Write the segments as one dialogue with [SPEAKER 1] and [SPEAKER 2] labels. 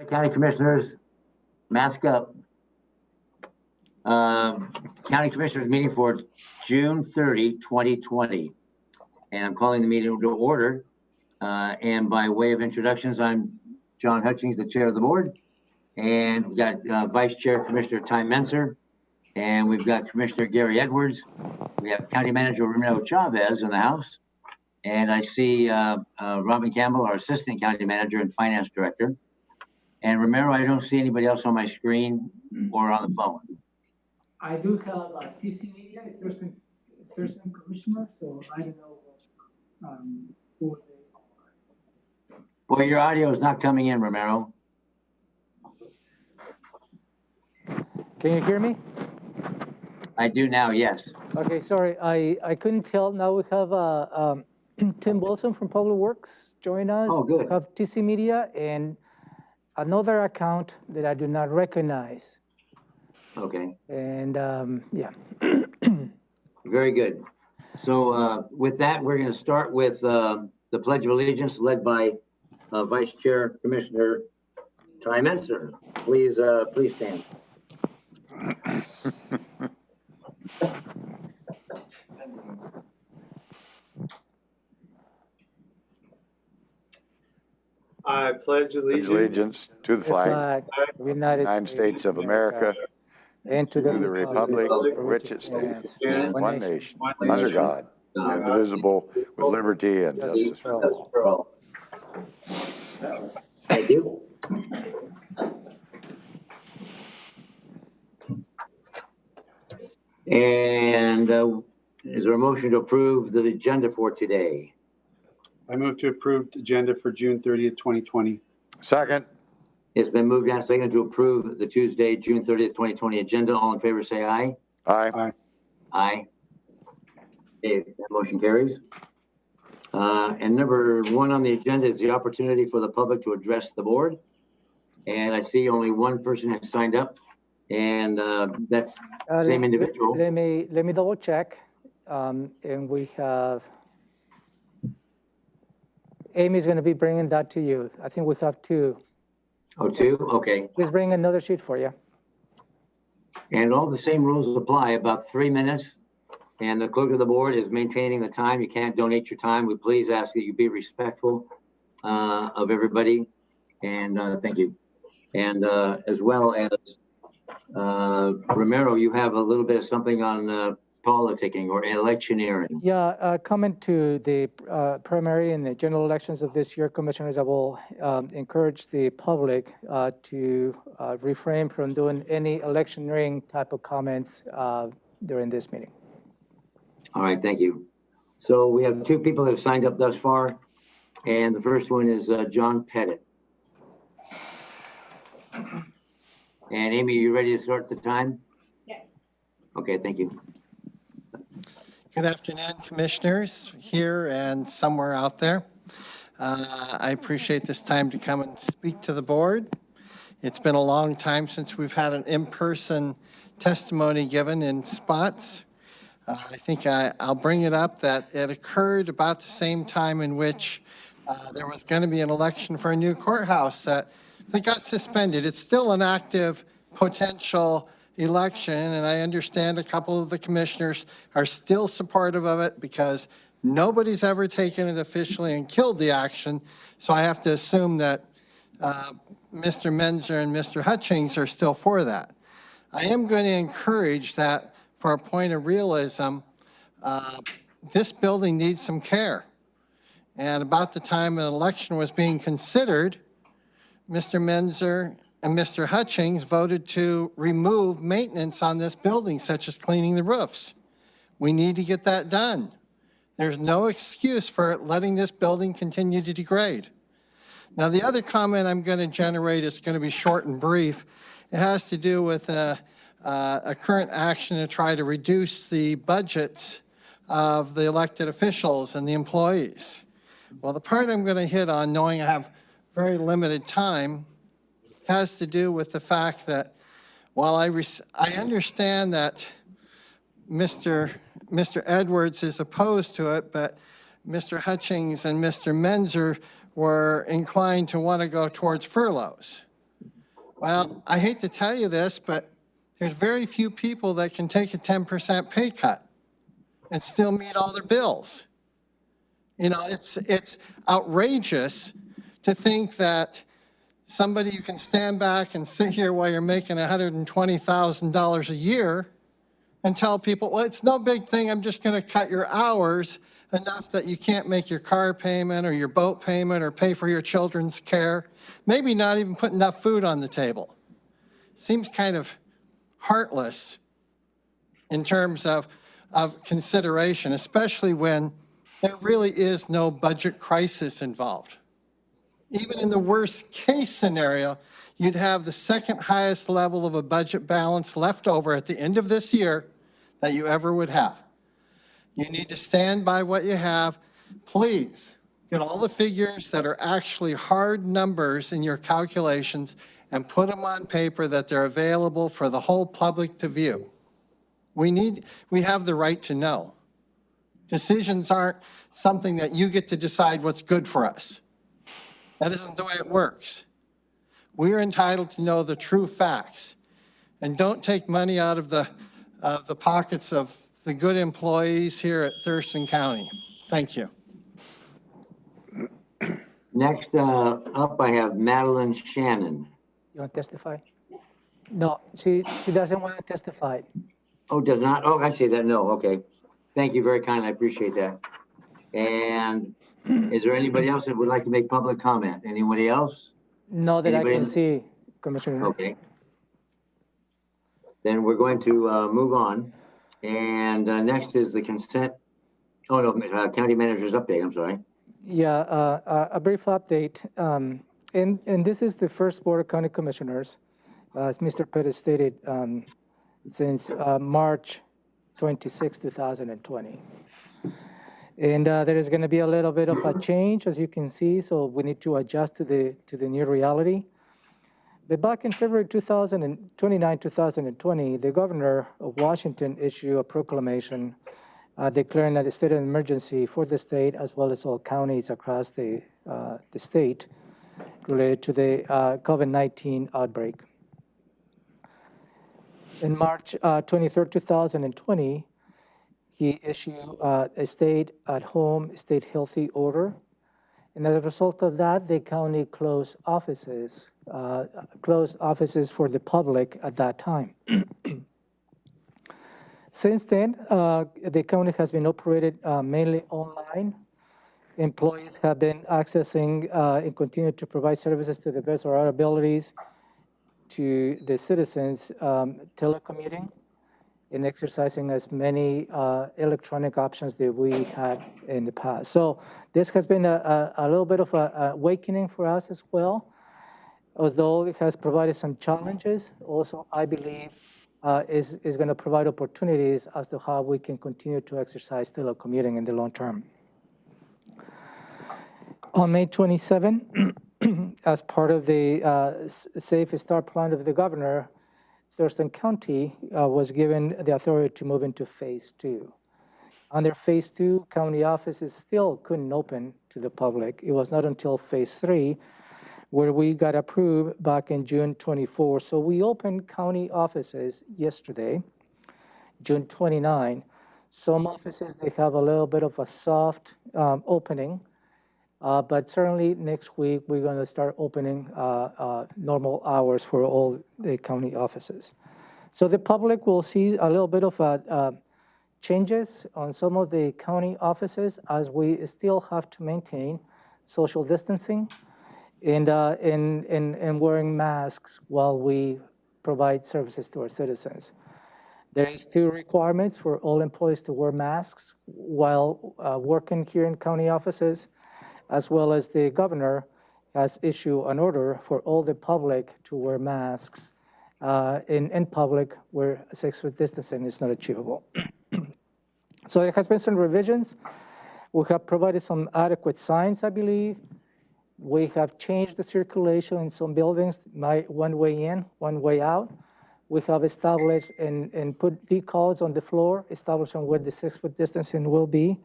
[SPEAKER 1] County Commissioners, mask up. County Commissioners meeting for June 30, 2020. And I'm calling the meeting to order. And by way of introductions, I'm John Hutchings, the chair of the board. And we've got Vice Chair Commissioner Ty Menser. And we've got Commissioner Gary Edwards. We have County Manager Romero Chavez in the house. And I see Robin Campbell, our Assistant County Manager and Finance Director. And Romero, I don't see anybody else on my screen or on the phone.
[SPEAKER 2] I do have TC Media, Thurston Commissioner, so I don't know who they are.
[SPEAKER 1] Well, your audio is not coming in, Romero.
[SPEAKER 3] Can you hear me?
[SPEAKER 1] I do now, yes.
[SPEAKER 3] Okay, sorry, I couldn't tell. Now we have Tim Wilson from Public Works join us.
[SPEAKER 1] Oh, good.
[SPEAKER 3] We have TC Media and another account that I do not recognize.
[SPEAKER 1] Okay.
[SPEAKER 3] And yeah.
[SPEAKER 1] Very good. So with that, we're going to start with the Pledge of Allegiance led by Vice Chair Commissioner Ty Menser. Please stand.
[SPEAKER 4] I pledge allegiance
[SPEAKER 5] to the flag
[SPEAKER 3] of the United
[SPEAKER 5] States of America
[SPEAKER 3] and to the
[SPEAKER 5] republic for which it stands, one nation, under God, indivisible, with liberty and justice for all.
[SPEAKER 1] Thank you. And is there a motion to approve the agenda for today?
[SPEAKER 4] I move to approve the agenda for June 30th, 2020.
[SPEAKER 5] Second.
[SPEAKER 1] It's been moved and seconded to approve the Tuesday, June 30th, 2020 agenda. All in favor, say aye.
[SPEAKER 5] Aye.
[SPEAKER 1] Aye. Okay, that motion carries. And number one on the agenda is the opportunity for the public to address the board. And I see only one person has signed up, and that's the same individual.
[SPEAKER 3] Let me double check. And we have Amy's going to be bringing that to you. I think we have two.
[SPEAKER 1] Oh, two? Okay.
[SPEAKER 3] Please bring another sheet for you.
[SPEAKER 1] And all the same rules apply, about 3 minutes. And the clerk of the board is maintaining the time. You can't donate your time. We please ask that you be respectful of everybody. And thank you. And as well as Romero, you have a little bit of something on politicking or electioneering.
[SPEAKER 3] Yeah, comment to the primary and the general elections of this year, Commissioners. I will encourage the public to refrain from doing any electioneering type of comments during this meeting.
[SPEAKER 1] All right, thank you. So we have two people that have signed up thus far. And the first one is John Pettit. And Amy, are you ready to start the time?
[SPEAKER 6] Yes.
[SPEAKER 1] Okay, thank you.
[SPEAKER 7] Good afternoon, commissioners here and somewhere out there. I appreciate this time to come and speak to the board. It's been a long time since we've had an in-person testimony given in spots. I think I'll bring it up that it occurred about the same time in which there was going to be an election for a new courthouse that got suspended. It's still an active potential election, and I understand a couple of the commissioners are still supportive of it because nobody's ever taken it officially and killed the action. So I have to assume that Mr. Menser and Mr. Hutchings are still for that. I am going to encourage that for a point of realism, this building needs some care. And about the time an election was being considered, Mr. Menser and Mr. Hutchings voted to remove maintenance on this building, such as cleaning the roofs. We need to get that done. There's no excuse for letting this building continue to degrade. Now, the other comment I'm going to generate is going to be short and brief. It has to do with a current action to try to reduce the budgets of the elected officials and the employees. Well, the part I'm going to hit on, knowing I have very limited time, has to do with the fact that while I understand that Mr. Edwards is opposed to it, but Mr. Hutchings and Mr. Menser were inclined to want to go towards furloughs. Well, I hate to tell you this, but there's very few people that can take a 10% pay cut and still meet all their bills. You know, it's outrageous to think that somebody, you can stand back and sit here while you're making $120,000 a year and tell people, well, it's no big thing, I'm just gonna cut your hours enough that you can't make your car payment or your boat payment or pay for your children's care, maybe not even put enough food on the table. Seems kind of heartless in terms of consideration, especially when there really is no budget crisis involved. Even in the worst case scenario, you'd have the second highest level of a budget balance left over at the end of this year that you ever would have. You need to stand by what you have. Please get all the figures that are actually hard numbers in your calculations and put them on paper that they're available for the whole public to view. We have the right to know. Decisions aren't something that you get to decide what's good for us. That isn't the way it works. We're entitled to know the true facts. And don't take money out of the pockets of the good employees here at Thurston County. Thank you.
[SPEAKER 1] Next up, I have Madeline Shannon.
[SPEAKER 3] You want to testify? No, she doesn't want to testify.
[SPEAKER 1] Oh, does not? Oh, I see that. No, okay. Thank you very kindly. I appreciate that. And is there anybody else that would like to make public comment? Anybody else?
[SPEAKER 3] No, that
[SPEAKER 1] Anybody
[SPEAKER 3] I can see, Commissioner.
[SPEAKER 1] Okay. Then we're going to move on. And next is the consent. Oh, no, county manager's update. I'm sorry.
[SPEAKER 3] Yeah, a brief update. And this is the first Board of County Commissioners, as Mr. Pettis stated, since March 26, 2020. And there is going to be a little bit of a change, as you can see, so we need to adjust to the new reality. But back in February 29, 2020, the governor of Washington issued a proclamation declaring a state of emergency for the state as well as all counties across the state related to the COVID-19 outbreak. In March 23, 2020, he issued a stay-at-home, stay-healthy order. And as a result of that, the county closed offices for the public at that time. Since then, the county has been operated mainly online. Employees have been accessing and continue to provide services to the best of our abilities to the citizens, telecommuting and exercising as many electronic options that we had in the past. So this has been a little bit of an awakening for us as well, although it has provided some challenges. Also, I believe is going to provide opportunities as to how we can continue to exercise telecommuting in the long term. On May 27, as part of the Safe Start plan of the governor, Thurston County was given the authority to move into phase 2. Under phase 2, county offices still couldn't open to the public. It was not until phase 3 where we got approved back in June 24. So we opened county offices yesterday, June 29. Some offices, they have a little bit of a soft opening, but certainly next week, we're going to start opening normal hours for all the county offices. So the public will see a little bit of changes on some of the county offices as we still have to maintain social distancing and wearing masks while we provide services to our citizens. There is 2 requirements for all employees to wear masks while working here in county offices, as well as the governor has issued an order for all the public to wear masks in public where 6 foot distancing is not achievable. So there has been some revisions. We have provided some adequate signs, I believe. We have changed the circulation in some buildings, one way in, one way out. We have established and put decals on the floor, establishing where the 6 foot distancing will be.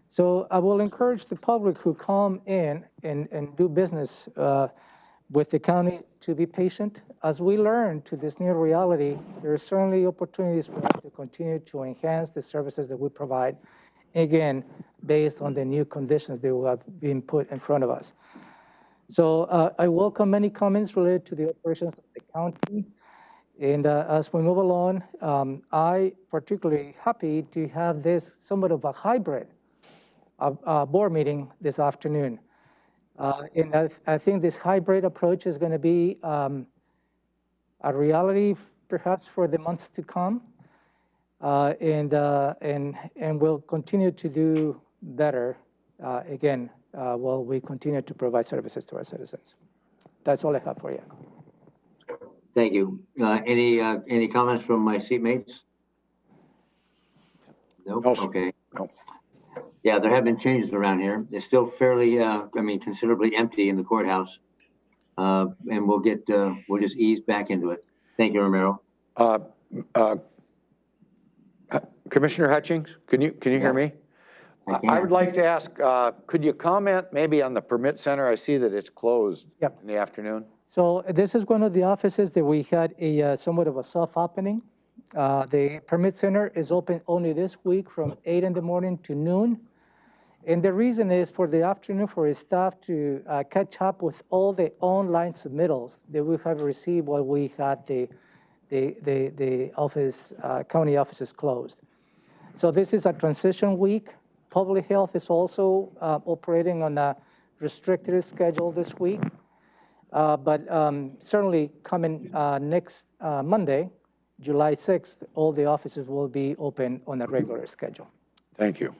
[SPEAKER 3] So I will encourage the public who come in and do business with the county to be patient. As we learn to this new reality, there are certainly opportunities for us to continue to enhance the services that we provide, again, based on the new conditions that will have been put in front of us. So I welcome many comments related to the operations of the county. And as we move along, I particularly happy to have this somewhat of a hybrid board meeting this afternoon. And I think this hybrid approach is going to be a reality perhaps for the months to come. And we'll continue to do better, again, while we continue to provide services to our citizens. That's all I have for you.
[SPEAKER 1] Thank you. Any comments from my seatmates? Nope.
[SPEAKER 5] No, sir.
[SPEAKER 1] Okay.
[SPEAKER 5] No.
[SPEAKER 1] Yeah, there have been changes around here. It's still fairly, considerably empty in the courthouse. And we'll just ease back into it. Thank you, Romero.
[SPEAKER 5] Commissioner Hutchings, can you hear me? I would like to ask, could you comment maybe on the permit center? I see that it's closed in the afternoon.
[SPEAKER 3] So this is one of the offices that we had a somewhat of a soft opening. The permit center is open only this week from 8 in the morning to noon. And the reason is for the afternoon for his staff to catch up with all the online submittals that we have received while we had the office, county offices closed. So this is a transition week. Public health is also operating on a restricted schedule this week. But certainly coming next Monday, July 6th, all the offices will be open on a regular schedule.
[SPEAKER 5] Thank you.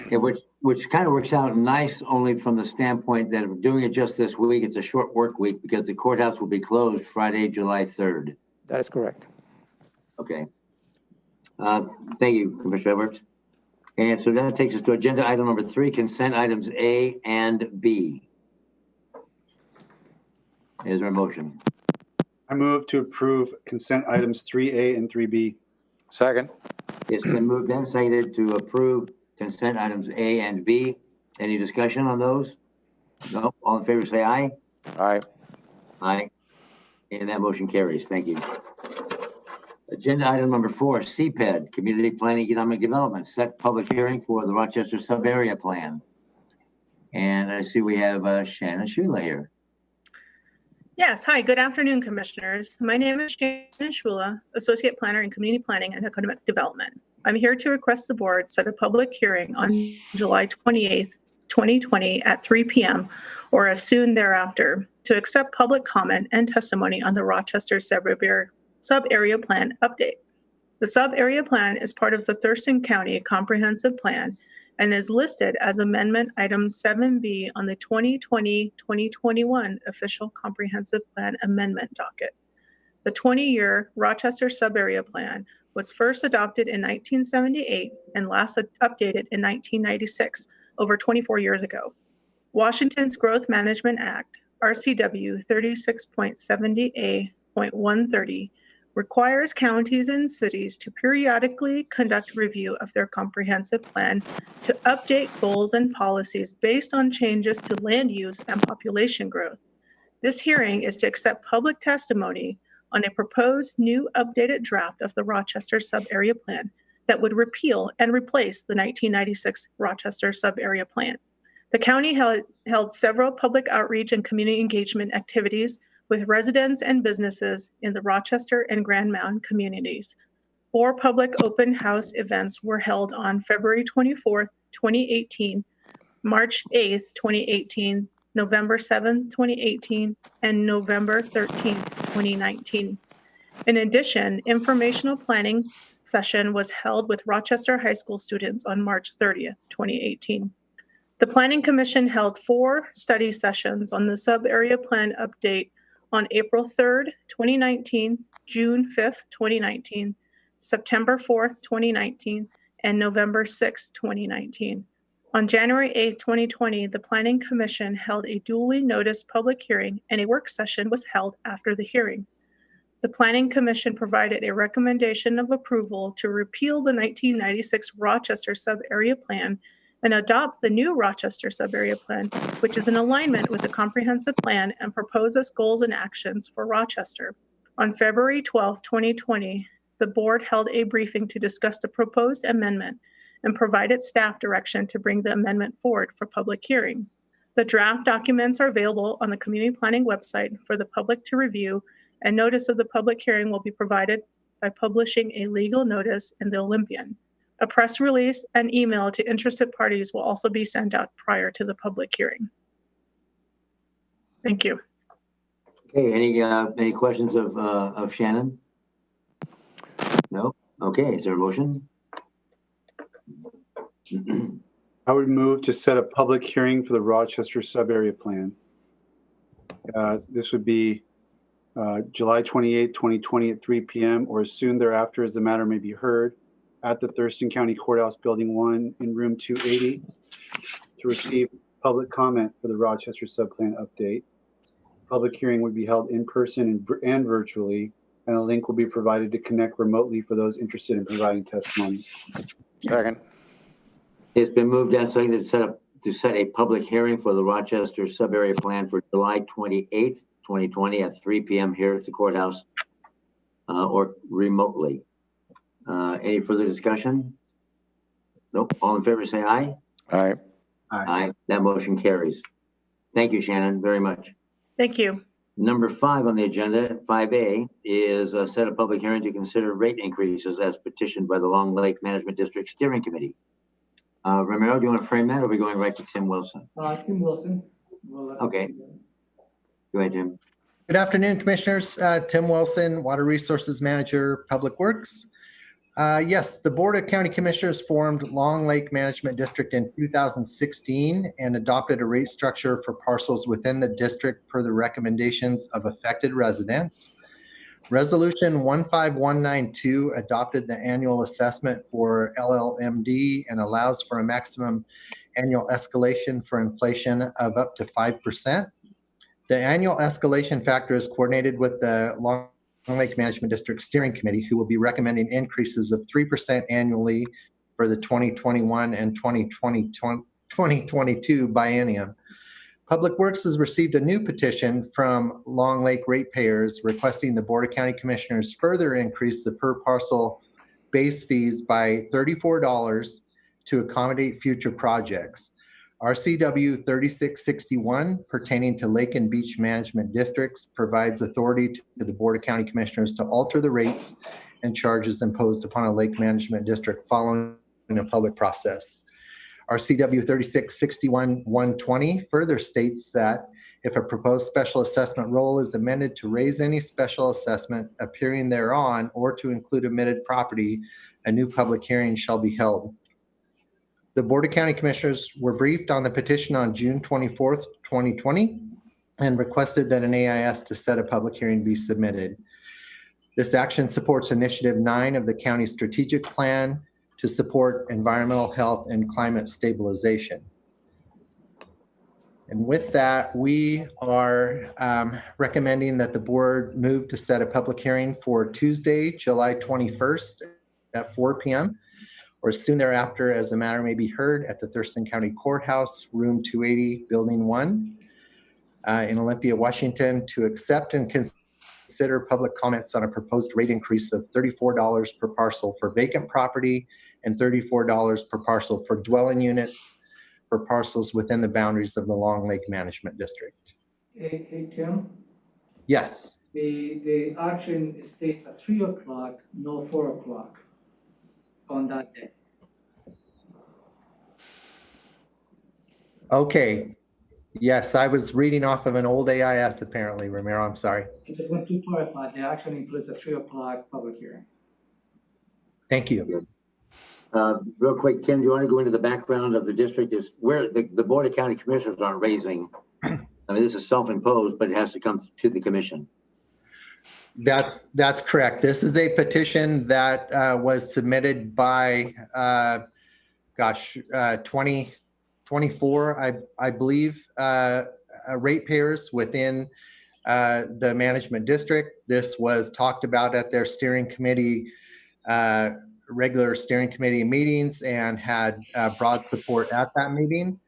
[SPEAKER 1] Yeah, which kind of works out nice only from the standpoint that if doing it just this week, it's a short work week because the courthouse will be closed Friday, July 3rd.
[SPEAKER 3] That is correct.
[SPEAKER 1] Okay. Thank you, Commissioner Edwards. And so that takes us to agenda item number 3, consent items A and B. Is there a motion?
[SPEAKER 4] I move to approve consent items 3A and 3B.
[SPEAKER 5] Second.
[SPEAKER 1] It's been moved and seconded to approve consent items A and B. Any discussion on those? No? All in favor say aye.
[SPEAKER 5] Aye.
[SPEAKER 1] Aye. And that motion carries. Thank you. Agenda item number 4, CPED, Community Planning Economic Development, set public hearing for the Rochester sub-area plan. And I see we have Shannon Shula here.
[SPEAKER 6] Yes, hi, good afternoon, Commissioners. My name is Shannon Shula, Associate Planner in Community Planning and Economic Development. I'm here to request the board set a public hearing on July 28th, 2020 at 3 p.m. or as soon thereafter to accept public comment and testimony on the Rochester sub-area plan update. The sub-area plan is part of the Thurston County Comprehensive Plan and is listed as Amendment Item 7B on the 2020-2021 Official Comprehensive Plan Amendment docket. The 20-year Rochester sub-area plan was first adopted in 1978 and last updated in 1996, over 24 years ago. Washington's Growth Management Act, RCW 36.70A.130, requires counties and cities to periodically conduct review of their comprehensive plan to update goals and policies based on changes to land use and population growth. This hearing is to accept public testimony on a proposed new updated draft of the Rochester sub-area plan that would repeal and replace the 1996 Rochester sub-area plan. The county held several public outreach and community engagement activities with residents and businesses in the Rochester and Grand Mountain communities. 4 public open house events were held on February 24th, 2018, March 8th, 2018, November 7th, 2018, and November 13th, 2019. In addition, informational planning session was held with Rochester High School students on March 30th, 2018. The Planning Commission held 4 study sessions on the sub-area plan update on April 3rd, 2019, June 5th, 2019, September 4th, 2019, and November 6th, 2019. On January 8th, 2020, the Planning Commission held a duly noticed public hearing and a work session was held after the hearing. The Planning Commission provided a recommendation of approval to repeal the 1996 Rochester sub-area plan and adopt the new Rochester Sub-Area Plan, which is in alignment with the comprehensive plan and proposes goals and actions for Rochester. On February 12, 2020, the board held a briefing to discuss the proposed amendment and provided staff direction to bring the amendment forward for public hearing. The draft documents are available on the community planning website for the public to review, and notice of the public hearing will be provided by publishing a legal notice in the Olympian. A press release and email to interested parties will also be sent out prior to the public hearing. Thank you.
[SPEAKER 1] Okay, any questions of Shannon? No? Okay, is there a motion?
[SPEAKER 4] I would move to set a public hearing for the Rochester Sub-Area Plan. This would be July 28, 2020 at 3 p.m. or as soon thereafter as the matter may be heard at the Thurston County Courthouse Building 1 in room 280 to receive public comment for the Rochester Subplan update. Public hearing would be held in person and virtually, and a link will be provided to connect remotely for those interested in providing testimony.
[SPEAKER 5] Second.
[SPEAKER 1] It's been moved and seconded to set a public hearing for the Rochester Sub-Area Plan for July 28th, 2020 at 3 p.m. here at the courthouse or remotely. Any further discussion? Nope. All in favor say aye.
[SPEAKER 5] Aye.
[SPEAKER 1] Aye. That motion carries. Thank you, Shannon, very much.
[SPEAKER 6] Thank you.
[SPEAKER 1] Number 5 on the agenda, 5A, is set a public hearing to consider rate increases as petitioned by the Long Lake Management District Steering Committee. Romero, do you want to frame that, or are we going right to Tim Wilson?
[SPEAKER 2] Tim Wilson.
[SPEAKER 1] Okay. Go ahead, Tim.
[SPEAKER 8] Good afternoon, Commissioners. Tim Wilson, Water Resources Manager, Public Works. Yes, the Board of County Commissioners formed Long Lake Management District in 2016 and adopted a rate structure for parcels within the district per the recommendations of affected residents. Resolution 15192 adopted the annual assessment for LLMD and allows for a maximum annual escalation for inflation of up to 5%. The annual escalation factor is coordinated with the Long Lake Management District Steering Committee, who will be recommending increases of 3% annually for the 2021 and 2022 biennium. Public Works has received a new petition from Long Lake ratepayers requesting the Board of County Commissioners further increase the per parcel base fees by $34 to accommodate future projects. RCW 3661 pertaining to Lake and Beach Management Districts provides authority to the Board of County Commissioners to alter the rates and charges imposed upon a Lake Management District following a public process. RCW 3661-120 further states that if a proposed special assessment roll is amended to raise any special assessment appearing thereon or to include omitted property, a new public hearing shall be held. The Board of County Commissioners were briefed on the petition on June 24th, 2020, and requested that an AIS to set a public hearing be submitted. This action supports Initiative 9 of the county strategic plan to support environmental health and climate stabilization. And with that, we are recommending that the board move to set a public hearing for Tuesday, July 21st at 4 p.m. or soon thereafter as the matter may be heard at the Thurston County Courthouse, room 280, building 1 in Olympia, Washington, to accept and consider public comments on a proposed rate increase of $34 per parcel for vacant property and $34 per parcel for dwelling units for parcels within the boundaries of the Long Lake Management District.
[SPEAKER 2] Hey, Tim,
[SPEAKER 8] Yes.
[SPEAKER 2] the action states at 3 o'clock, no 4 o'clock on that day.
[SPEAKER 8] Okay. Yes, I was reading off of an old AIS apparently, Romero. I'm sorry.
[SPEAKER 2] I just want to clarify, the action includes a 3 o'clock public hearing.
[SPEAKER 8] Thank you.
[SPEAKER 1] Real quick, Tim, do you want to go into the background of the district? Is where the Board of County Commissioners aren't raising. I mean, this is self-imposed, but it has to come to the commission.
[SPEAKER 8] That's correct. This is a petition that was submitted by 2024, I believe, ratepayers within the management district. This was talked about at their steering committee regular steering committee meetings and had broad support at that meeting.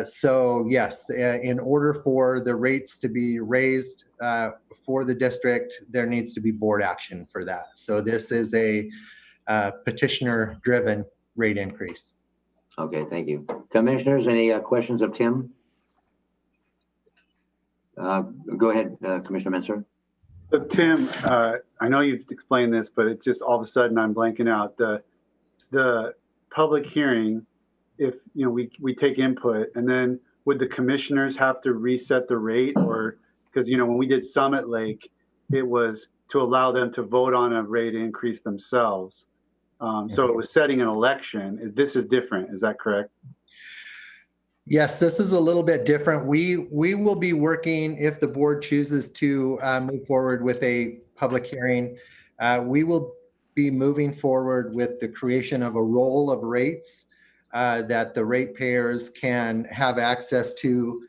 [SPEAKER 8] So yes, in order for the rates to be raised for the district, there needs to be board action for that. So this is a petitioner-driven rate increase.
[SPEAKER 1] Okay, thank you. Commissioners, any questions of Tim? Go ahead, Commissioner Menser.
[SPEAKER 4] So Tim, I know you've explained this, but it's just all of a sudden I'm blanking out. The public hearing, if we take input, and then would the commissioners have to reset the rate? Or because when we did Summit Lake, it was to allow them to vote on a rate increase themselves. So it was setting an election. This is different. Is that correct?
[SPEAKER 8] Yes, this is a little bit different. We will be working, if the board chooses to move forward with a public hearing, we will be moving forward with the creation of a roll of rates that the ratepayers can have access to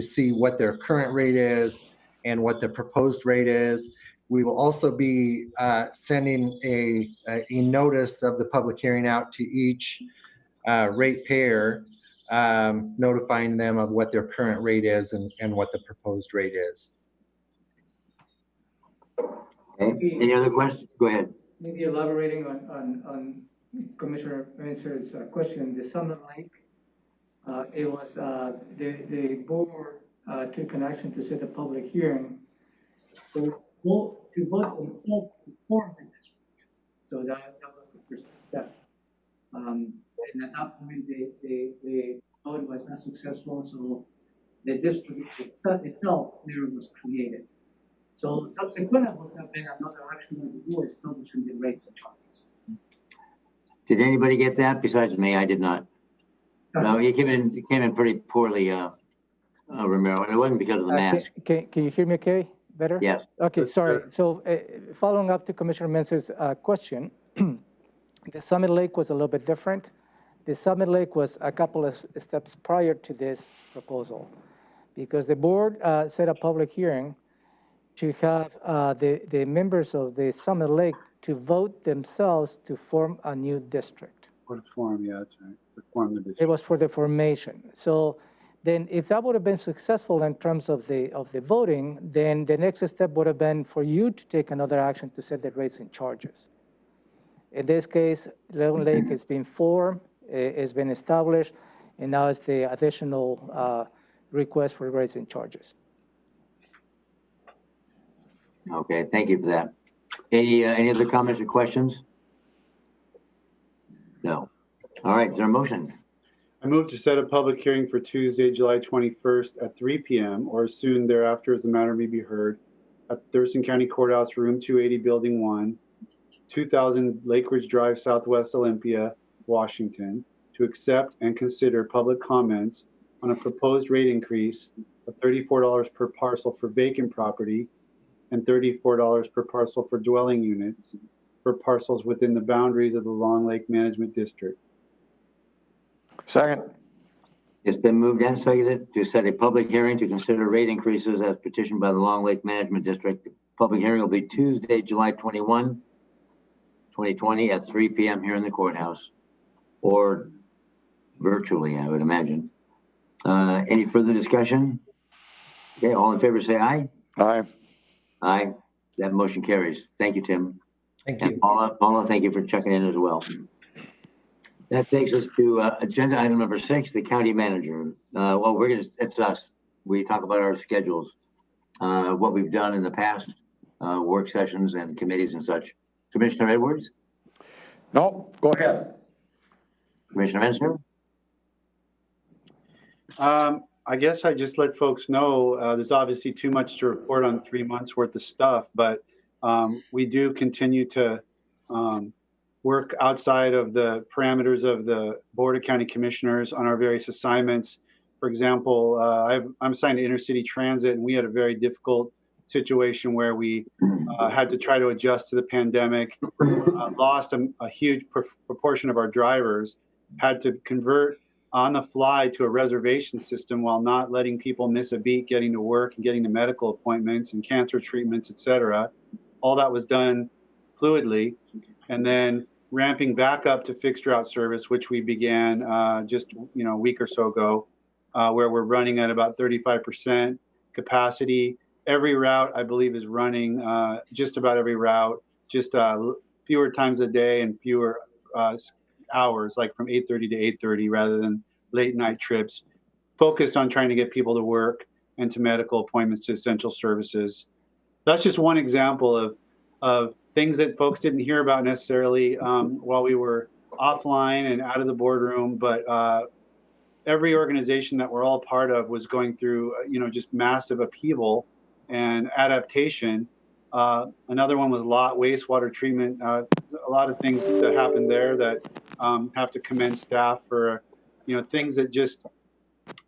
[SPEAKER 8] see what their current rate is and what the proposed rate is. We will also be sending a notice of the public hearing out to each ratepayer, notifying them of what their current rate is and what the proposed rate is.
[SPEAKER 1] Okay. Any other questions? Go ahead.
[SPEAKER 3] Maybe elaborating on Commissioner Menser's question, the Summit Lake, it was the board took an action to set a public hearing to vote themselves to form the district. So that was the first step. And at that point, the vote was not successful, so the district itself never was created. So subsequently would have been another action of the board establishing the rates and charges.
[SPEAKER 1] Did anybody get that besides me? I did not. No, you came in pretty poorly, Romero. It wasn't because of the mask.
[SPEAKER 3] Can you hear me okay? Better?
[SPEAKER 1] Yes.
[SPEAKER 3] Okay, sorry. So following up to Commissioner Menser's question, the Summit Lake was a little bit different. The Summit Lake was a couple of steps prior to this proposal because the board set a public hearing to have the members of the Summit Lake to vote themselves to form a new district.
[SPEAKER 4] For the form, yeah, that's right. The form of the
[SPEAKER 3] It was for the formation. So then if that would have been successful in terms of the voting, then the next step would have been for you to take another action to set the rates and charges. In this case, Leon Lake has been formed, it's been established, and now it's the additional request for rates and charges.
[SPEAKER 1] Okay, thank you for that. Any other comments or questions? No. All right, is there a motion?
[SPEAKER 4] I move to set a public hearing for Tuesday, July 21st at 3 p.m. or as soon thereafter as the matter may be heard at Thurston County Courthouse, Room 280, Building 1, 2000 Lake Ridge Drive, Southwest Olympia, Washington, to accept and consider public comments on a proposed rate increase of $34 per parcel for vacant property and $34 per parcel for dwelling units for parcels within the boundaries of the Long Lake Management District.
[SPEAKER 5] Second.
[SPEAKER 1] It's been moved and seconded to set a public hearing to consider rate increases as petitioned by the Long Lake Management District. The public hearing will be Tuesday, July 21, 2020 at 3 p.m. here in the courthouse or virtually, I would imagine. Any further discussion? Okay, all in favor say aye.
[SPEAKER 5] Aye.
[SPEAKER 1] Aye. That motion carries. Thank you, Tim.
[SPEAKER 8] Thank
[SPEAKER 1] And
[SPEAKER 8] you.
[SPEAKER 1] Paula, thank you for checking in as well. That takes us to agenda item number 6, the county manager. Well, it's us. We talk about our schedules, what we've done in the past, work sessions and committees and such. Commissioner Edwards?
[SPEAKER 5] No, go ahead.
[SPEAKER 1] Commissioner Menser?
[SPEAKER 4] I guess I just let folks know there's obviously too much to report on 3 months worth of stuff, but we do continue to work outside of the parameters of the Board of County Commissioners on our various assignments. For example, I'm assigned to intercity transit, and we had a very difficult situation where we had to try to adjust to the pandemic, lost a huge proportion of our drivers, had to convert on the fly to a reservation system while not letting people miss a beat getting to work and getting to medical appointments and cancer treatments, et cetera. All that was done fluidly. And then ramping back up to fixed route service, which we began just a week or so ago, where we're running at about 35% capacity. Every route, I believe, is running, just about every route, just fewer times a day and fewer hours, like from 8:30 to 8:30 rather than late night trips, focused on trying to get people to work and to medical appointments to essential services. That's just one example of things that folks didn't hear about necessarily while we were offline and out of the boardroom, but every organization that we're all part of was going through, just massive upheaval and adaptation. Another one was wastewater treatment. A lot of things that happened there that have to commend staff for, things that just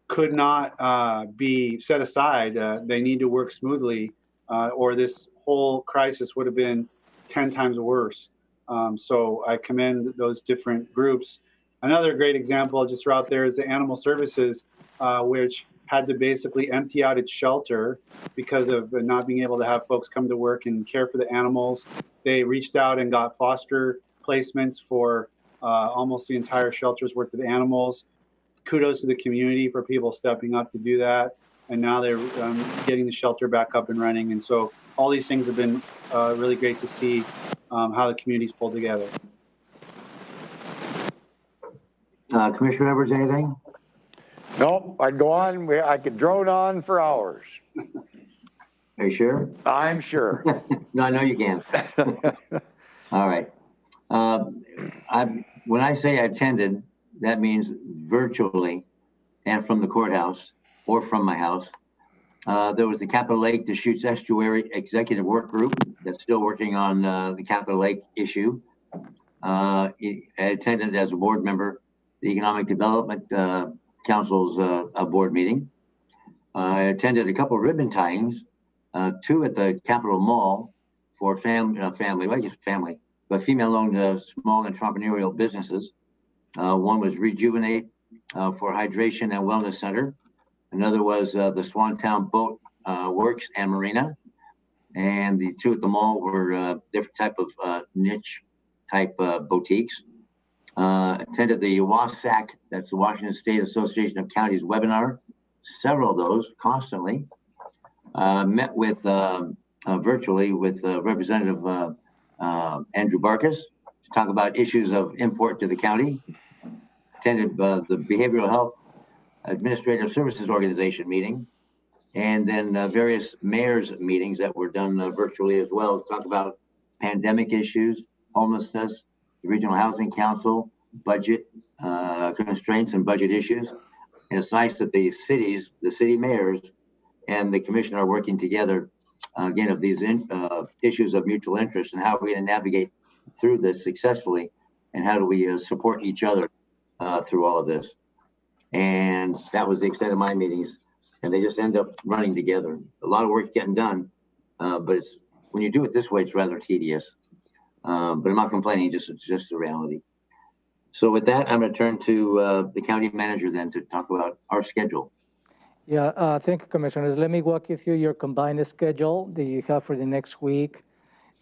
[SPEAKER 4] could not be set aside. They need to work smoothly, or this whole crisis would have been 10 times worse. So I commend those different groups. Another great example I'll just throw out there is the animal services, which had to basically empty out its shelter because of not being able to have folks come to work and care for the animals. They reached out and got foster placements for almost the entire shelter's worth of animals. Kudos to the community for people stepping up to do that. And now they're getting the shelter back up and running. And so all these things have been really great to see how the community's pulled together.
[SPEAKER 1] Commissioner Edwards, anything?
[SPEAKER 5] Nope, I'd go on, I could drone on for hours.
[SPEAKER 1] Are you sure?
[SPEAKER 5] I'm sure.
[SPEAKER 1] No, I know you can. All right. When I say I attended, that means virtually and from the courthouse or from my house. There was the Capitol Lake Deschutes Estuary Executive Work Group that's still working on the Capitol Lake issue. I attended as a board member the Economic Development Council's board meeting. I attended a couple of ribbon tyings, two at the Capitol Mall for family, but female-owned small entrepreneurial businesses. One was Rejuvenate for Hydration and Wellness Center. Another was the Swantown Boat Works and Marina. And the two at the mall were different type of niche type boutiques. Attended the WASAC, that's the Washington State Association of Counties webinar, several of those constantly. Met with virtually with Representative Andrew Barkas to talk about issues of import to the county. Attended the Behavioral Health Administrative Services Organization meeting, and then various mayors meetings that were done virtually as well to talk about pandemic issues, homelessness, the Regional Housing Council, budget constraints and budget issues. And it's nice that the city mayors and the commission are working together, again, of these issues of mutual interest and how we're going to navigate through this successfully and how do we support each other through all of this. And that was the extent of my meetings, and they just end up running together. A lot of work getting done, but when you do it this way, it's rather tedious. But I'm not complaining, it's just the reality. So with that, I'm going to turn to the county manager then to talk about our schedule.
[SPEAKER 3] Yeah, thank you, Commissioners. Let me walk you through your combined schedule that you have for the next week.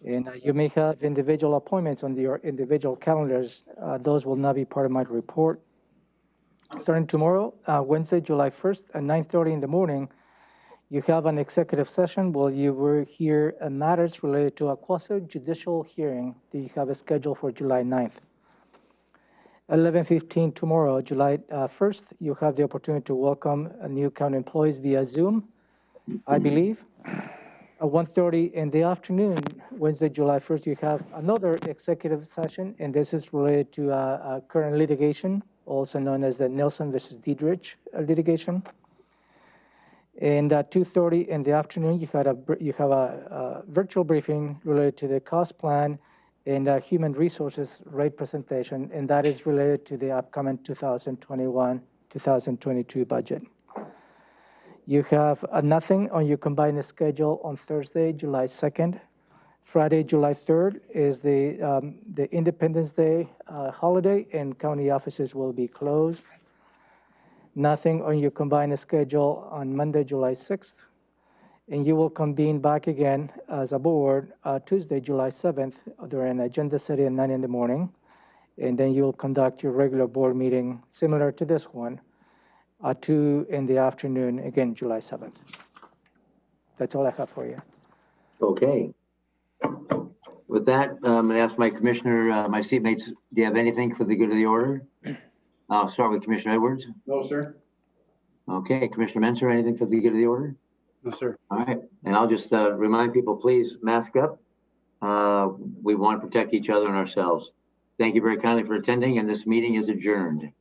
[SPEAKER 3] And you may have individual appointments on your individual calendars. Those will not be part of my report. Starting tomorrow, Wednesday, July 1st at 9:30 in the morning, you have an executive session where you will hear matters related to a quasi-judicial hearing that you have a schedule for July 9th. 11:15 tomorrow, July 1st, you have the opportunity to welcome new county employees via Zoom, I believe. At 1:30 in the afternoon, Wednesday, July 1st, you have another executive session, and this is related to current litigation, also known as the Nelson versus Diedrich litigation. And at 2:30 in the afternoon, you have a virtual briefing related to the cost plan and human resources rate presentation, and that is related to the upcoming 2021-2022 budget. You have nothing on your combined schedule on Thursday, July 2nd. Friday, July 3rd is the Independence Day holiday, and county offices will be closed. Nothing on your combined schedule on Monday, July 6th. And you will convene back again as a board Tuesday, July 7th during agenda setting at 9 in the morning. And then you'll conduct your regular board meeting similar to this one, 2 in the afternoon, again, July 7th. That's all I have for you.
[SPEAKER 1] Okay. With that, I'm going to ask my commissioner, my seatmates, do you have anything for the good of the order? I'll start with Commissioner Edwards.
[SPEAKER 9] No, sir.
[SPEAKER 1] Okay, Commissioner Menser, anything for the good of the order?
[SPEAKER 4] No, sir.
[SPEAKER 1] All right, and I'll just remind people, please mask up. We want to protect each other and ourselves. Thank you very kindly for attending, and this meeting is adjourned.